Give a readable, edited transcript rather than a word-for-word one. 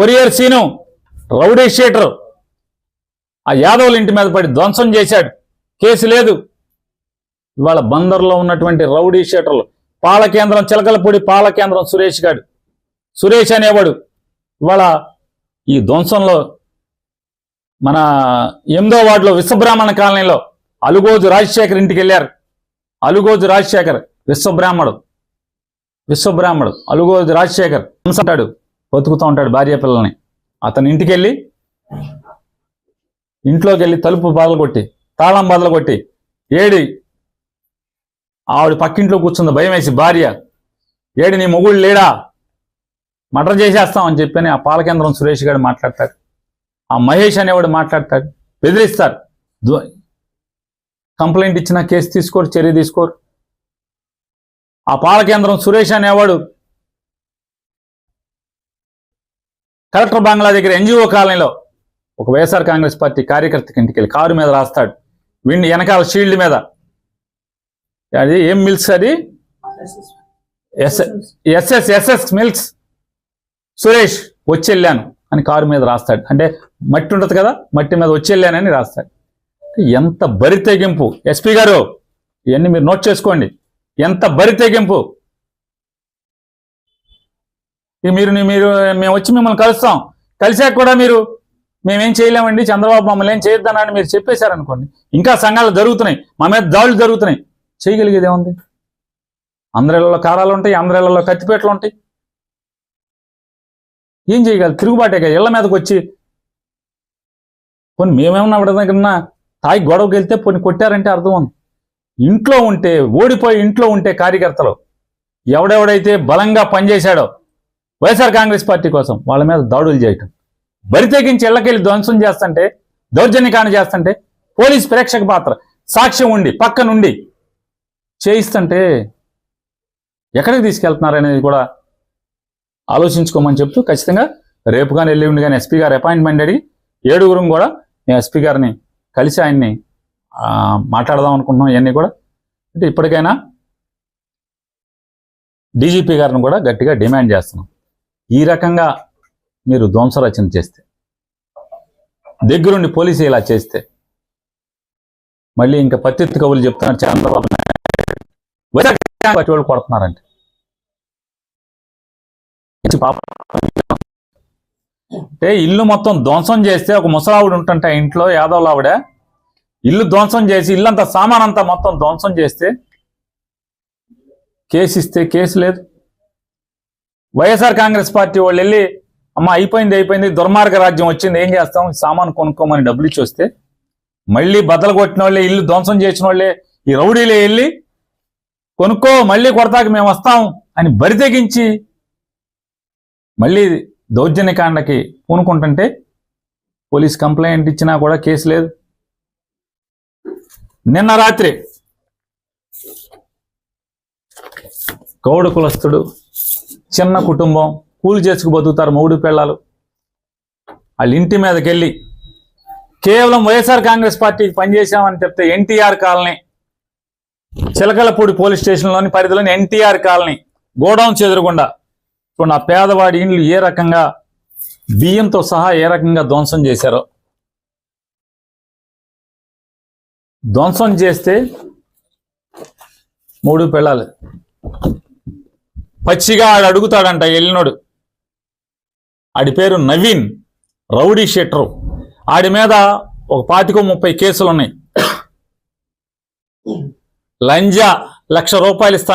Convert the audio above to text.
Courier scene rowdy sheeter ఆ యాదవుల ఇంటి మీద పడి ధ్వంసం చేశాడు, కేసు లేదు. ఇవాళ బందర్లో ఉన్నటువంటి రౌడీ షీటర్లు, పాలకేంద్రం చిలకలపూడి పాలకేంద్రం సురేష్ అనేవాడు ఇవాళ ఈ ధ్వంసంలో మన 8వ వార్డులో విశ్వబ్రాహ్మణ కాలనీలో అలుగోజు రాజశేఖర్ ఇంటికి వెళ్ళారు. అలుగోజు రాజశేఖర్ విశ్వబ్రాహ్మడు అలుగోజు రాజశేఖర్ అంటాడు, బతుకుతూ ఉంటాడు భార్య పిల్లల్ని. అతని ఇంటికి వెళ్ళి ఇంట్లోకి వెళ్ళి తలుపు బదలగొట్టి తాళం బదలగొట్టి ఆవిడ పక్కింట్లో కూర్చుంది భయం వేసి భార్య, నీ మొగుడు లేడా, మర్డర్ చేసేస్తామని చెప్పని ఆ పాలకేంద్రం సురేష్ గారు మాట్లాడతాడు. ఆ మహేష్ అనేవాడు మాట్లాడతాడు, బెదిరిస్తారు. కంప్లైంట్ ఇచ్చినా కేసు తీసుకోరు, చర్య తీసుకోరు. ఆ పాలకేంద్రం సురేష్ అనేవాడు కలెక్టర్ బంగ్లా దగ్గర ఎన్జిఓ కాలనీలో ఒక వైఎస్ఆర్ కాంగ్రెస్ పార్టీ కార్యకర్తకి ఇంటికి వెళ్ళి కారు మీద రాస్తాడు, విండి వెనకాల షీల్డ్ మీద. అది ఏం మిల్క్స్, అది ఎస్ఎస్ మిల్క్స్ సురేష్ వచ్చి వెళ్ళాను అని కారు మీద రాస్తాడు. అంటే మట్టి ఉంటుంది కదా, మట్టి మీద వచ్చి వెళ్ళానని రాస్తాడు. ఎంత బరి తెగింపు! ఎస్పీ గారు ఇవన్నీ మీరు నోట్ చేసుకోండి. ఎంత బరి తెగింపు! మీరు మేము వచ్చి మిమ్మల్ని కలుస్తాం, కలిసాక కూడా మీరు మేమేం చేయలేమండి, చంద్రబాబు మమ్మల్ని ఏం చేయొద్దన్నారని మీరు చెప్పేశారనుకోండి, ఇంకా సంఘాలు జరుగుతున్నాయి, మా మీద దాడులు జరుగుతున్నాయి, చేయగలిగేది ఏముంది? అందరిళ్లలో కారాలు ఉంటాయి, అందరిళ్లలో కత్తిపేటలు ఉంటాయి, ఏం చేయగలరు? తిరుగుబాటేగా ఇళ్ల మీదకి వచ్చి కొన్ని మేమేమన్నా ఆవిడ దగ్గర తాయి గొడవకి వెళ్తే కొన్ని కొట్టారంటే అర్థం ఉంది. ఇంట్లో ఉంటే, ఓడిపోయి ఇంట్లో ఉంటే కార్యకర్తలు ఎవడెవడైతే బలంగా పనిచేశాడో వైఎస్ఆర్ కాంగ్రెస్ పార్టీ కోసం వాళ్ళ మీద దాడులు చేయటం, బరితెగించి ఇళ్లకెళ్ళి ధ్వంసం చేస్తుంటే, దౌర్జన్యకాండ చేస్తుంటే, పోలీస్ ప్రేక్షక పాత్ర సాక్ష్యం ఉండి పక్క నుండి చేయిస్తుంటే ఎక్కడికి తీసుకెళ్తున్నారనేది కూడా ఆలోచించుకోమని చెప్తూ, ఖచ్చితంగా రేపు కానీ ఎల్లుండి కానీ ఎస్పీ గారు అపాయింట్మెంట్ అడిగి 7గురం కూడా మేము ఎస్పీ గారిని కలిసి ఆయన్ని మాట్లాడదాం అనుకుంటున్నాం. ఇవన్నీ కూడా అంటే ఇప్పటికైనా డీజీపీ గారిని కూడా గట్టిగా డిమాండ్ చేస్తున్నాం. ఈ రకంగా మీరు ధ్వంస రచన చేస్తే, దగ్గరుండి పోలీసు ఇలా చేస్తే, మళ్ళీ ఇంకా పత్తిత్తు కవులు చెప్తున్నారు చంద్రబాబు నాయుడు కొడుతున్నారంటే అంటే ఇల్లు మొత్తం ధ్వంసం చేస్తే, ఒక ముసలావిడ ఉంటుంటే ఇంట్లో యాదవ్ ఆవిడ ఇల్లు ధ్వంసం చేసి ఇల్లంతా సామానంతా మొత్తం ధ్వంసం చేస్తే కేసు ఇస్తే కేసు లేదు. వైఎస్ఆర్ కాంగ్రెస్ పార్టీ వాళ్ళు వెళ్ళి అమ్మ అయిపోయింది దుర్మార్గ రాజ్యం వచ్చింది, ఏం చేస్తాం, సామాను కొనుక్కోమని డబ్బులు ఇచ్చి వస్తే మళ్ళీ బద్దలు కొట్టిన వాళ్ళే, ఇల్లు ధ్వంసం చేసిన వాళ్ళే, ఈ రౌడీలే వెళ్ళి కొనుక్కో మళ్ళీ కొడతాక మేము వస్తాం అని బరితెగించి మళ్ళీ దౌర్జన్యకాండకి పూనుకుంటుంటే పోలీస్ కంప్లైంట్ ఇచ్చినా కూడా కేసు లేదు. నిన్న రాత్రి గౌడ కులస్తుడు, చిన్న కుటుంబం, కూలి చేసుకు బతుకుతారు, మూడు పిల్లలు, వాళ్ళ ఇంటి మీదకి వెళ్ళి కేవలం వైఎస్ఆర్ కాంగ్రెస్ పార్టీకి పనిచేశామని చెప్తే ఎన్టీఆర్ కాలనీ చిలకలపూడి పోలీస్ స్టేషన్లోని పరిధిలోని ఎన్టీఆర్ కాలనీ గోడౌన్ చెదురుగుండా చూడండి, ఆ పేదవాడి ఇండ్లు ఏ రకంగా బియ్యంతో సహా ఏ రకంగా ధ్వంసం చేశారో. ధ్వంసం చేస్తే 3 పిల్లలు పచ్చిగా ఆడు అడుగుతాడంట వెళ్ళినోడు, ఆడి పేరు నవీన్, రౌడీ షీటరు. ఆడి మీద ఒక 25-30 కేసులు ఉన్నాయి. లంజా 1,00,000 రూపాయలు ఇస్తాను